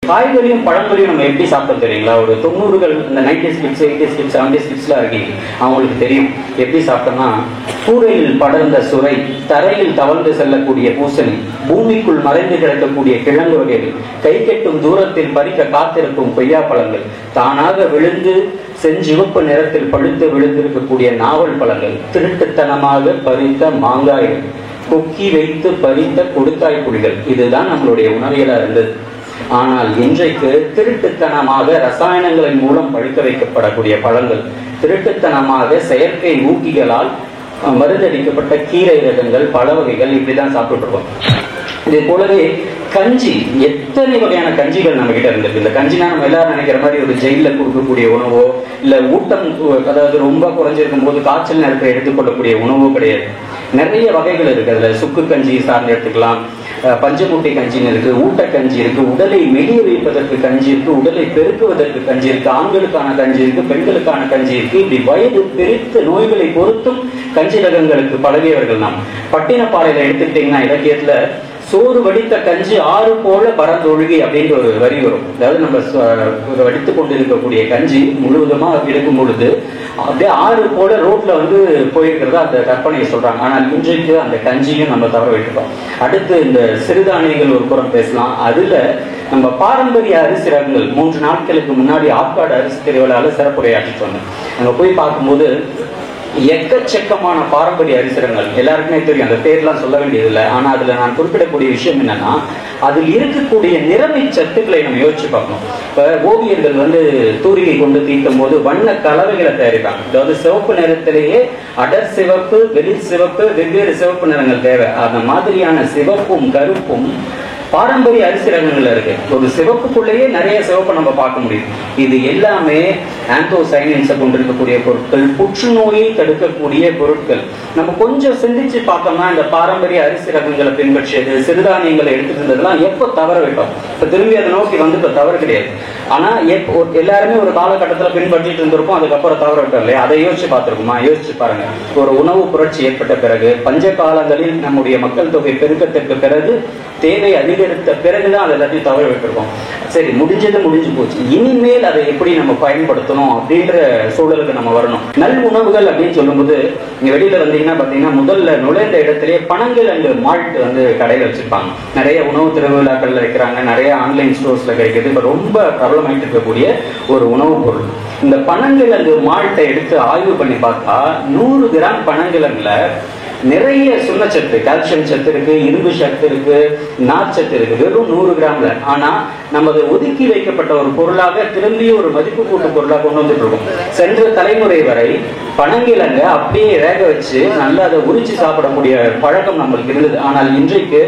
காய்கறியும் பழங்களையும் நம்ம எப்படி சாப்பிட்டோம் தெரியுங்களா? ஒரு 90கள் இந்த 90s kids 80s kids 70s கிட்ஸ்லாம் இருக்கீங்க, அவங்களுக்கு தெரியும் எப்படி சாப்பிட்டோம்னா, கூரையில் படர்ந்த சுரை, தரையில் தவழ்ந்து செல்லக்கூடிய பூசணி, பூமிக்குள் மறைந்து கிடக்கக்கூடிய கிழங்கு வகைகள், கை கெட்டும் தூரத்தில் பறிக்க காத்திருக்கும் கொய்யா பழங்கள், தானாக விழுந்து செஞ்சிவப்பு நிறத்தில் பழுத்து விழுந்திருக்கக்கூடிய நாவல் பழங்கள், திருட்டுத்தனமாக பறித்த மாங்காய்கள், கொக்கி வைத்து பறித்த கொடுக்காய் புலிகள், இதுதான் நம்மளுடைய உணவியலா இருந்தது. ஆனால் இன்றைக்கு திருட்டுத்தனமாக ரசாயனங்களின் மூலம் பழுக்க வைக்கப்படக்கூடிய பழங்கள், திருட்டுத்தனமாக செயற்கை ஊக்கிகளால் மருந்தடிக்கப்பட்ட கீரை ரகங்கள், பழ வகைகள், இப்படிதான் சாப்பிட்டு இருக்கோம். இதே போலவே கஞ்சி, எத்தனை வகையான கஞ்சிகள் நம்ம கிட்ட இருந்திருக்கு. இந்த கஞ்சினா நம்ம எல்லாரும் நினைக்கிற மாதிரி ஒரு ஜெயில கொடுக்கக்கூடிய உணவோ, இல்ல ஊட்டம் அதாவது ரொம்ப குறைஞ்சிருக்கும் போது காய்ச்சல் நேரத்தில் எடுத்துக்கொள்ளக்கூடிய உணவோ கிடையாது. நிறைய வகைகள் இருக்கு. அதுல சுக்கு கஞ்சி சார்ந்து எடுத்துக்கலாம், பஞ்சமுட்டை கஞ்சின்னு இருக்கு, ஊட்டக்கஞ்சி இருக்கு, உடலை மெலிய வைப்பதற்கு கஞ்சி இருக்கு, உடலை பெருக்குவதற்கு கஞ்சி இருக்கு, ஆண்களுக்கான கஞ்சி இருக்கு, பெண்களுக்கான கஞ்சி இருக்கு. இப்படி வயது பிரித்த நோய்களை பொறுத்தும் கஞ்சி ரகங்களுக்கு பழகியவர்கள் நாம். பட்டினப்பாறையில எடுத்துக்கிட்டீங்கன்னா இலக்கியத்துல சோறு வடித்த கஞ்சி ஆறு போல பரந்தொழுகி அப்படின்ற ஒரு வரி வரும். அதாவது நம்ம வடித்து கொண்டிருக்கக்கூடிய கஞ்சி முழுவதுமா எடுக்கும் பொழுது அப்படியே ஆறு போல ரோட்ல போயிருக்கிறதா அந்த கற்பனையை சொல்றாங்க. ஆனால் இன்றைக்கு அந்த கஞ்சியும் நம்ம தவற விட்டுட்டோம். அடுத்து இந்த சிறுதானியங்கள் ஒரு புறம் பேசலாம். அதுல நம்ம பாரம்பரிய அரிசி ரகங்கள் 3 நாட்களுக்கு முன்னாடி ஆற்காடு அரிசி திருவிழாவில் சிறப்புரையாற்றிட்டு வந்தோம். அங்க போய் பார்க்கும்போது எக்கச்சக்கமான பாரம்பரிய அரிசிரங்கள் எல்லாருக்குமே தெரியும், அந்த பேர்லாம் சொல்ல வேண்டியதில்லை. ஆனா அதுல நான் குறிப்பிடக்கூடிய விஷயம் என்னன்னா, அதில் இருக்கக்கூடிய நிறமை சத்துக்களை நம்ம யோசிச்சு பார்க்கணும். இப்ப ஓவியர்கள் தூரிகை கொண்டு தீட்டும் போது வண்ண கலவைகளை தயாரிப்பாங்க. அதாவது சிவப்பு நிறத்திலேயே அடர் சிவப்பு, வெளிர் சிவப்பு, வெவ்வேறு சிவப்பு நிறங்கள் தேவை. அந்த மாதிரியான சிவப்பும் கருப்பும் பாரம்பரிய அரிசி ரகங்கள்ல இருக்கு. ஒரு சிவப்புக்குள்ளேயே நிறைய சிவப்பை நம்ம பார்க்க முடியும். இது எல்லாமே ஆந்தோசைனின்ஸை கொண்டிருக்கக்கூடிய பொருட்கள், புற்றுநோயை தடுக்கக்கூடிய பொருட்கள். நம்ம கொஞ்சம் சிந்திச்சு பார்த்தோம்னா, இந்த பாரம்பரிய அரிசி ரகங்களை பின்பற்றியது, சிறுதானியங்களை எடுத்துட்டு இருந்ததெல்லாம் எப்போ தவற விட்டோம். இப்ப திரும்பி அதை நோக்கி இப்ப தவறு கிடையாது. ஆனா எல்லாருமே ஒரு காலகட்டத்தில் பின்பற்றிட்டு இருந்திருப்போம், அதுக்கப்புறம் தவற விட்டோம் இல்லையா? அதை யோசிச்சு பார்த்திருக்குமா? யோசிச்சு பாருங்க. ஒரு உணவு புரட்சி ஏற்பட்ட பிறகு, பஞ்ச காலங்களில் நம்முடைய மக்கள் தொகை பெருக்கத்திற்கு பிறகு, தேவை அதிகரித்த பிறகுதான் அதை எல்லாத்தையும் தவற விட்டுருக்கோம். சரி, முடிஞ்சது முடிஞ்சு போச்சு. இனிமேல் அதை எப்படி நம்ம பயன்படுத்தணும் அப்படின்ற சூழலுக்கு நம்ம வரணும். நல் உணவுகள் அப்படின்னு சொல்லும்போது, நீங்க வெளியில பாத்தீங்கன்னா முதல்ல நுழைந்த இடத்திலேயே பனங்கிழங்கு மால்ட் கடையில் வச்சிருப்பாங்க. நிறைய உணவு திருவிழாக்கள்ல வைக்கிறாங்க, நிறைய ஆன்லைன் ஸ்டோர்ஸ்ல கிடைக்கிறது. இப்ப ரொம்ப பிரபலமாயிட்டு இருக்கக்கூடிய ஒரு உணவுப் பொருள். இந்த பனங்கிழங்கு மால்ட்டை எடுத்து ஆய்வு பண்ணி பார்த்தா 100 கிராம் பனங்கிழங்குல நிறைய சுண்ணச்சத்து, கால்சியம் சத்து இருக்கு, இரும்பு சத்து இருக்கு, நார்ச்சத்து இருக்கு, வெறும் 100 கிராம்ல. ஆனா நம்ம அதை ஒதுக்கி வைக்கப்பட்ட ஒரு பொருளாக திரும்பி ஒரு மதிப்பு கூட்டு பொருளாக கொண்டு வந்துட்டு இருக்கோம். சென்ற தலைமுறை வரை பனங்கிழங்க அப்படியே வேக வச்சு நல்லா அதை உரிச்சு சாப்பிடக்கூடிய பழக்கம் நம்மளுக்கு இருந்தது. ஆனால் இன்றைக்கு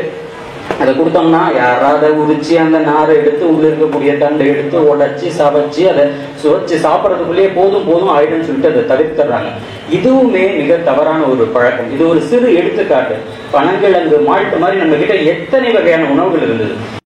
அதை கொடுத்தோம்னா யாராவது உரிச்சு அந்த நாரை எடுத்து உள்ள இருக்கக்கூடிய தண்டை எடுத்து உடைச்சி சவைச்சு அதை சுவைச்சு சாப்பிட்றதுக்குள்ளேயே போதும் ஆயிடும்னு சொல்லிட்டு அதை தவிர்த்துறாங்க. இதுவுமே மிக தவறான ஒரு பழக்கம். இது ஒரு சிறு எடுத்துக்காட்டு. பனங்கிழங்கு மால்ட் மாதிரி நம்ம கிட்ட எத்தனை வகையான உணவுகள் இருந்தது.